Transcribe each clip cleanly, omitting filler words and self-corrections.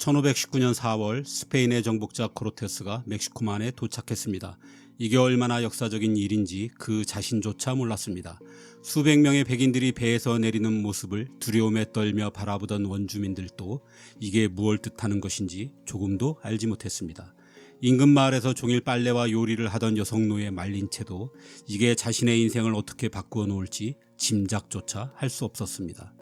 1519년 4월 스페인의 정복자 코르테스가 멕시코만에 도착했습니다. 이게 얼마나 역사적인 일인지 그 자신조차 몰랐습니다. 수백 명의 백인들이 배에서 내리는 모습을 두려움에 떨며 바라보던 원주민들도 이게 무엇을 뜻하는 것인지 조금도 알지 못했습니다. 인근 마을에서 종일 빨래와 요리를 하던 여성 노예에 말린 채도 이게 자신의 인생을 어떻게 바꾸어 놓을지 짐작조차 할 수 없었습니다.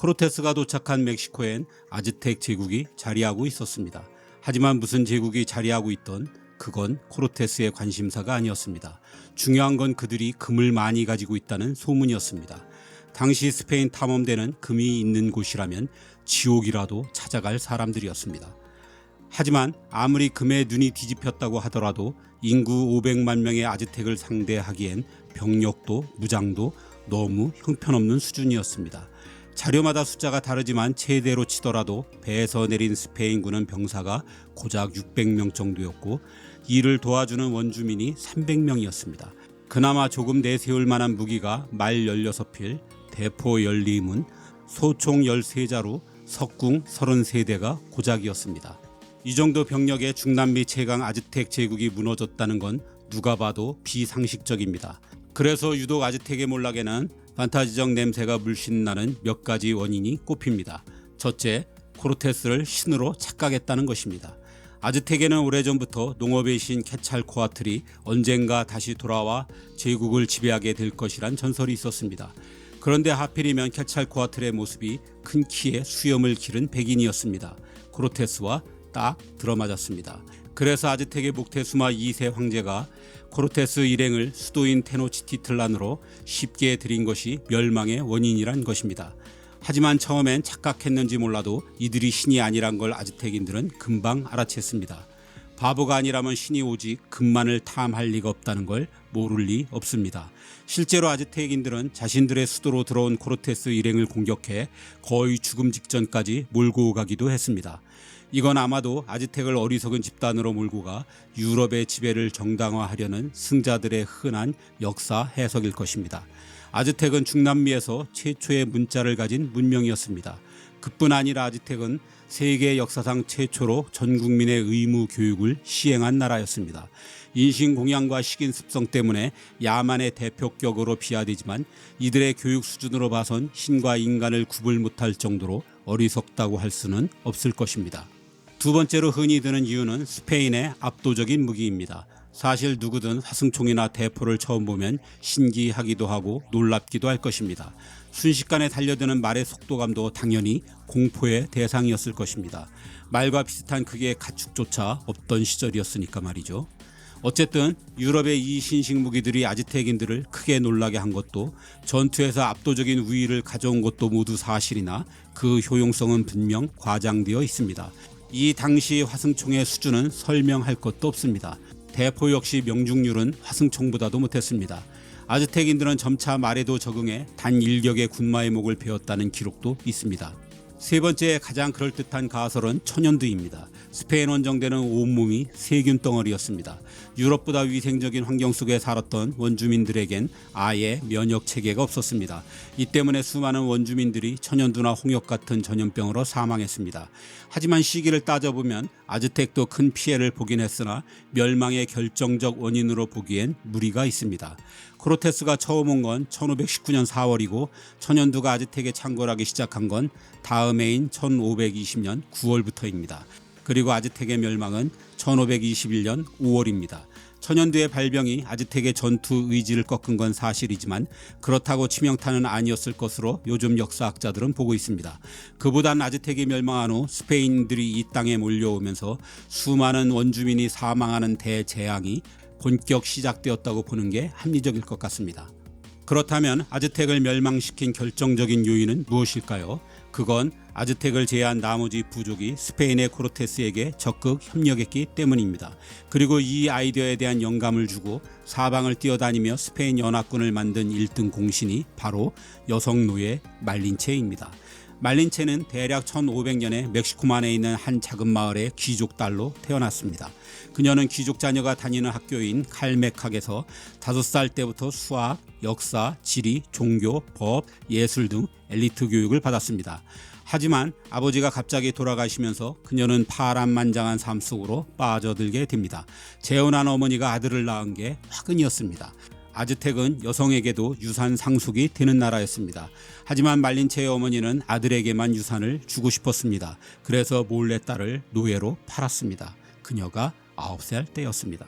코르테스가 도착한 멕시코엔 아즈텍 제국이 자리하고 있었습니다. 하지만 무슨 제국이 자리하고 있던 그건 코르테스의 관심사가 아니었습니다. 중요한 건 그들이 금을 많이 가지고 있다는 소문이었습니다. 당시 스페인 탐험대는 금이 있는 곳이라면 지옥이라도 찾아갈 사람들이었습니다. 하지만 아무리 금에 눈이 뒤집혔다고 하더라도 인구 500만 명의 아즈텍을 상대하기엔 병력도 무장도 너무 형편없는 수준이었습니다. 자료마다 숫자가 다르지만 최대로 치더라도 배에서 내린 스페인군은 병사가 고작 600명 정도였고 이를 도와주는 원주민이 300명이었습니다. 그나마 조금 내세울 만한 무기가 말 16필, 대포 12문, 소총 13자루, 석궁 33대가 고작이었습니다. 이 정도 병력의 중남미 최강 아즈텍 제국이 무너졌다는 건 누가 봐도 비상식적입니다. 그래서 유독 아즈텍의 몰락에는 판타지적 냄새가 물씬 나는 몇 가지 원인이 꼽힙니다. 첫째, 코르테스를 신으로 착각했다는 것입니다. 아즈텍에는 오래전부터 농업의 신 케찰코아틀이 언젠가 다시 돌아와 제국을 지배하게 될 것이란 전설이 있었습니다. 그런데 하필이면 케찰코아틀의 모습이 큰 키에 수염을 기른 백인이었습니다. 코르테스와 딱 들어맞았습니다. 그래서 아즈텍의 목테수마 2세 황제가 코르테스 일행을 수도인 테노치티틀란으로 쉽게 들인 것이 멸망의 원인이란 것입니다. 하지만 처음엔 착각했는지 몰라도 이들이 신이 아니란 걸 아즈텍인들은 금방 알아챘습니다. 바보가 아니라면 신이 오직 금만을 탐할 리가 없다는 걸 모를 리 없습니다. 실제로 아즈텍인들은 자신들의 수도로 들어온 코르테스 일행을 공격해 거의 죽음 직전까지 몰고 가기도 했습니다. 이건 아마도 아즈텍을 어리석은 집단으로 몰고 가 유럽의 지배를 정당화하려는 승자들의 흔한 역사 해석일 것입니다. 아즈텍은 중남미에서 최초의 문자를 가진 문명이었습니다. 그뿐 아니라 아즈텍은 세계 역사상 최초로 전 국민의 의무 교육을 시행한 나라였습니다. 인신공양과 식인습성 때문에 야만의 대표격으로 비하되지만 이들의 교육 수준으로 봐선 신과 인간을 구분 못할 정도로 어리석다고 할 수는 없을 것입니다. 두 번째로 흔히 드는 이유는 스페인의 압도적인 무기입니다. 사실 누구든 화승총이나 대포를 처음 보면 신기하기도 하고 놀랍기도 할 것입니다. 순식간에 달려드는 말의 속도감도 당연히 공포의 대상이었을 것입니다. 말과 비슷한 크기의 가축조차 없던 시절이었으니까 말이죠. 어쨌든 유럽의 이 신식 무기들이 아즈텍인들을 크게 놀라게 한 것도 전투에서 압도적인 우위를 가져온 것도 모두 사실이나 그 효용성은 분명 과장되어 있습니다. 이 당시 화승총의 수준은 설명할 것도 없습니다. 대포 역시 명중률은 화승총보다도 못했습니다. 아즈텍인들은 점차 말에도 적응해 단 일격의 군마의 목을 베었다는 기록도 있습니다. 세 번째 가장 그럴듯한 가설은 천연두입니다. 스페인 원정대는 온몸이 세균 덩어리였습니다. 유럽보다 위생적인 환경 속에 살았던 원주민들에겐 아예 면역 체계가 없었습니다. 이 때문에 수많은 원주민들이 천연두나 홍역 같은 전염병으로 사망했습니다. 하지만 시기를 따져보면 아즈텍도 큰 피해를 보긴 했으나 멸망의 결정적 원인으로 보기엔 무리가 있습니다. 코르테스가 처음 온 건 1519년 4월이고 천연두가 아즈텍에 창궐하기 시작한 건 다음 해인 1520년 9월부터입니다. 그리고 아즈텍의 멸망은 1521년 5월입니다. 천연두의 발병이 아즈텍의 전투 의지를 꺾은 건 사실이지만 그렇다고 치명타는 아니었을 것으로 요즘 역사학자들은 보고 있습니다. 그보단 아즈텍이 멸망한 후 스페인들이 이 땅에 몰려오면서 수많은 원주민이 사망하는 대재앙이 본격 시작되었다고 보는 게 합리적일 것 같습니다. 그렇다면 아즈텍을 멸망시킨 결정적인 요인은 무엇일까요? 그건 아즈텍을 제외한 나머지 부족이 스페인의 코르테스에게 적극 협력했기 때문입니다. 그리고 이 아이디어에 대한 영감을 주고 사방을 뛰어다니며 스페인 연합군을 만든 1등 공신이 바로 여성 노예 말린체입니다. 말린체는 대략 1500년에 멕시코만에 있는 한 작은 마을의 귀족 딸로 태어났습니다. 그녀는 귀족 자녀가 다니는 학교인 칼메칵에서 5살 때부터 수학, 역사, 지리, 종교, 법, 예술 등 엘리트 교육을 받았습니다. 하지만 아버지가 갑자기 돌아가시면서 그녀는 파란만장한 삶 속으로 빠져들게 됩니다. 재혼한 어머니가 아들을 낳은 게 화근이었습니다. 아즈텍은 여성에게도 유산 상속이 되는 나라였습니다. 하지만 말린체의 어머니는 아들에게만 유산을 주고 싶었습니다. 그래서 몰래 딸을 노예로 팔았습니다. 그녀가 9살 때였습니다.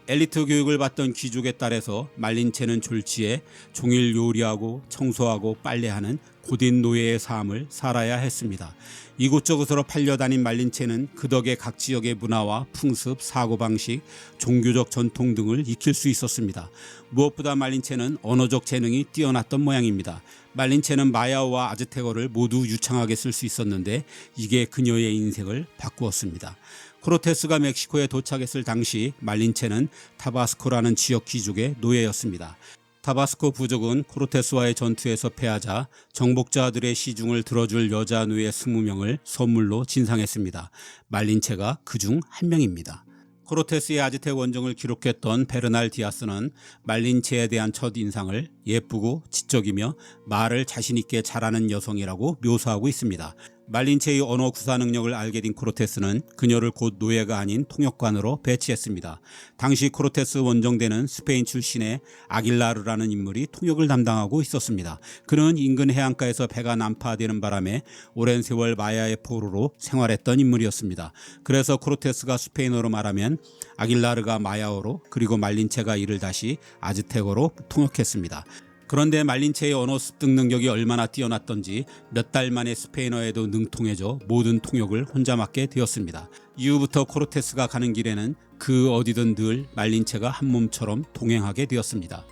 엘리트 교육을 받던 귀족의 딸에서 말린체는 졸지에 종일 요리하고 청소하고 빨래하는 고된 노예의 삶을 살아야 했습니다. 이곳저곳으로 팔려다닌 말린체는 그 덕에 각 지역의 문화와 풍습, 사고방식, 종교적 전통 등을 익힐 수 있었습니다. 무엇보다 말린체는 언어적 재능이 뛰어났던 모양입니다. 말린체는 마야어와 아즈테거를 모두 유창하게 쓸 수 있었는데 이게 그녀의 인생을 바꾸었습니다. 코르테스가 멕시코에 도착했을 당시 말린체는 타바스코라는 지역 귀족의 노예였습니다. 타바스코 부족은 코르테스와의 전투에서 패하자 정복자들의 시중을 들어줄 여자 노예 20명을 선물로 진상했습니다. 말린체가 그중 한 명입니다. 코르테스의 아즈텍 원정을 기록했던 베르날 디아스는 말린체에 대한 첫인상을 예쁘고 지적이며 말을 자신있게 잘하는 여성이라고 묘사하고 있습니다. 말린체의 언어 구사 능력을 알게 된 코르테스는 그녀를 곧 노예가 아닌 통역관으로 배치했습니다. 당시 코르테스 원정대는 스페인 출신의 아길라르라는 인물이 통역을 담당하고 있었습니다. 그는 인근 해안가에서 배가 난파되는 바람에 오랜 세월 마야의 포로로 생활했던 인물이었습니다. 그래서 코르테스가 스페인어로 말하면 아길라르가 마야어로 그리고 말린체가 이를 다시 아즈텍어로 통역했습니다. 그런데 말린체의 언어 습득 능력이 얼마나 뛰어났던지 몇 달 만에 스페인어에도 능통해져 모든 통역을 혼자 맡게 되었습니다. 이후부터 코르테스가 가는 길에는 그 어디든 늘 말린체가 한 몸처럼 동행하게 되었습니다.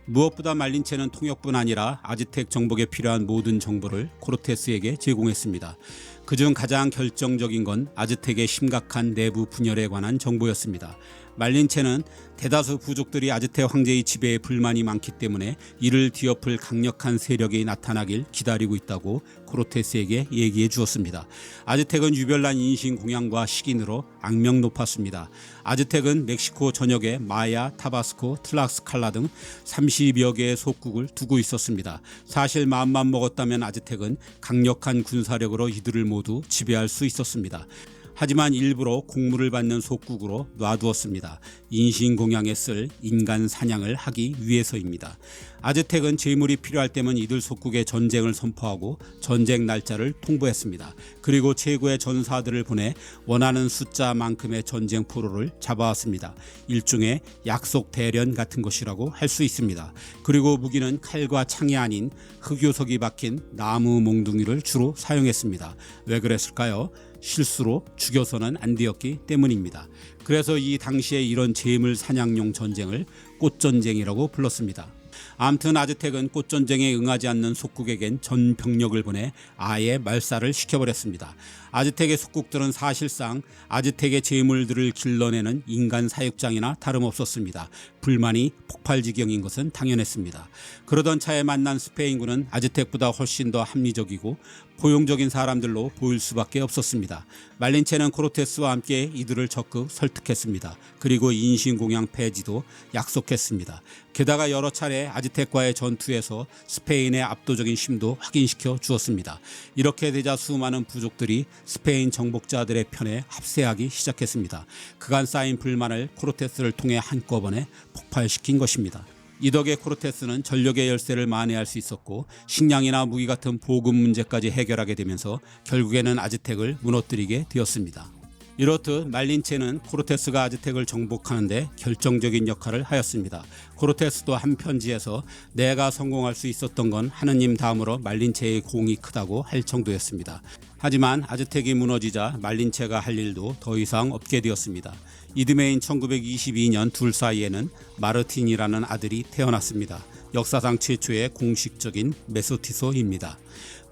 무엇보다 말린체는 통역뿐 아니라 아즈텍 정복에 필요한 모든 정보를 코르테스에게 제공했습니다. 그중 가장 결정적인 건 아즈텍의 심각한 내부 분열에 관한 정보였습니다. 말린체는 대다수 부족들이 아즈텍 황제의 지배에 불만이 많기 때문에 이를 뒤엎을 강력한 세력이 나타나길 기다리고 있다고 코르테스에게 얘기해 주었습니다. 아즈텍은 유별난 인신공양과 식인으로 악명 높았습니다. 아즈텍은 멕시코 전역에 마야, 타바스코, 틀락스칼라 등 30여 개의 속국을 두고 있었습니다. 사실 마음만 먹었다면 아즈텍은 강력한 군사력으로 이들을 모두 지배할 수 있었습니다. 하지만 일부러 공물을 받는 속국으로 놔두었습니다. 인신공양에 쓸 인간 사냥을 하기 위해서입니다. 아즈텍은 재물이 필요할 때면 이들 속국에 전쟁을 선포하고 전쟁 날짜를 통보했습니다. 그리고 최고의 전사들을 보내 원하는 숫자만큼의 전쟁 포로를 잡아왔습니다. 일종의 약속 대련 같은 것이라고 할 수 있습니다. 그리고 무기는 칼과 창이 아닌 흑요석이 박힌 나무 몽둥이를 주로 사용했습니다. 왜 그랬을까요? 실수로 죽여서는 안 되었기 때문입니다. 그래서 이 당시에 이런 재물 사냥용 전쟁을 꽃전쟁이라고 불렀습니다. 아무튼 아즈텍은 꽃전쟁에 응하지 않는 속국에겐 전 병력을 보내 아예 말살을 시켜버렸습니다. 아즈텍의 속국들은 사실상 아즈텍의 재물들을 길러내는 인간 사육장이나 다름없었습니다. 불만이 폭발지경인 것은 당연했습니다. 그러던 차에 만난 스페인군은 아즈텍보다 훨씬 더 합리적이고 포용적인 사람들로 보일 수밖에 없었습니다. 말린체는 코르테스와 함께 이들을 적극 설득했습니다. 그리고 인신공양 폐지도 약속했습니다. 게다가 여러 차례 아즈텍과의 전투에서 스페인의 압도적인 힘도 확인시켜 주었습니다. 이렇게 되자 수많은 부족들이 스페인 정복자들의 편에 합세하기 시작했습니다. 그간 쌓인 불만을 코르테스를 통해 한꺼번에 폭발시킨 것입니다. 이 덕에 코르테스는 전력의 열쇠를 만회할 수 있었고 식량이나 무기 같은 보급 문제까지 해결하게 되면서 결국에는 아즈텍을 무너뜨리게 되었습니다. 이렇듯 말린체는 코르테스가 아즈텍을 정복하는데 결정적인 역할을 하였습니다. 코르테스도 한 편지에서 내가 성공할 수 있었던 건 하느님 다음으로 말린체의 공이 크다고 할 정도였습니다. 하지만 아즈텍이 무너지자 말린체가 할 일도 더 이상 없게 되었습니다. 이듬해인 1922년 둘 사이에는 마르틴이라는 아들이 태어났습니다. 역사상 최초의 공식적인 메소티소입니다.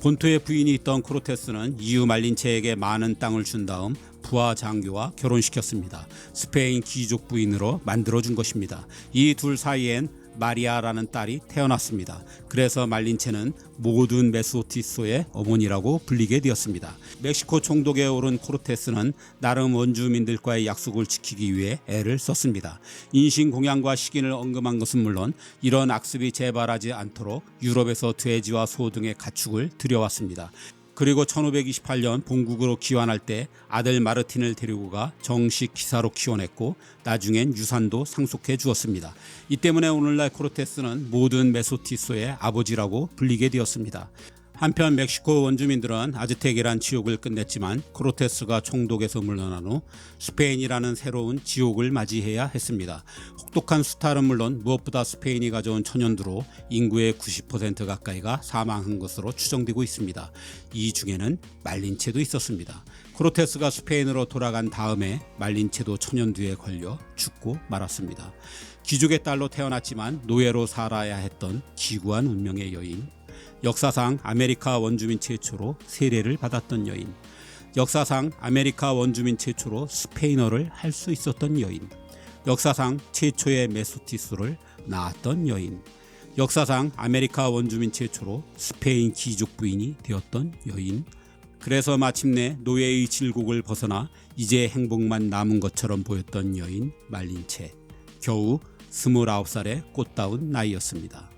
본토에 부인이 있던 코르테스는 이후 말린체에게 많은 땅을 준 다음 부하 장교와 결혼시켰습니다. 스페인 귀족 부인으로 만들어준 것입니다. 이 둘 사이엔 마리아라는 딸이 태어났습니다. 그래서 말린체는 모든 메소티소의 어머니라고 불리게 되었습니다. 멕시코 총독에 오른 코르테스는 나름 원주민들과의 약속을 지키기 위해 애를 썼습니다. 인신공양과 식인을 언급한 것은 물론 이런 악습이 재발하지 않도록 유럽에서 돼지와 소 등의 가축을 들여왔습니다. 그리고 1528년 본국으로 귀환할 때 아들 마르틴을 데리고 가 정식 기사로 키워냈고 나중엔 유산도 상속해 주었습니다. 이 때문에 오늘날 코르테스는 모든 메소티소의 아버지라고 불리게 되었습니다. 한편 멕시코 원주민들은 아즈텍이란 지옥을 끝냈지만 코르테스가 총독에서 물러난 후 스페인이라는 새로운 지옥을 맞이해야 했습니다. 혹독한 수탈은 물론 무엇보다 스페인이 가져온 천연두로 인구의 90% 가까이가 사망한 것으로 추정되고 있습니다. 이 중에는 말린체도 있었습니다. 코르테스가 스페인으로 돌아간 다음에 말린체도 천연두에 걸려 죽고 말았습니다. 귀족의 딸로 태어났지만 노예로 살아야 했던 기구한 운명의 여인, 역사상 아메리카 원주민 최초로 세례를 받았던 여인, 역사상 아메리카 원주민 최초로 스페인어를 할 수 있었던 여인, 역사상 최초의 메소티소를 낳았던 여인, 역사상 아메리카 원주민 최초로 스페인 귀족 부인이 되었던 여인, 그래서 마침내 노예의 질곡을 벗어나 이제 행복만 남은 것처럼 보였던 여인 말린체. 겨우 29살의 꽃다운 나이였습니다.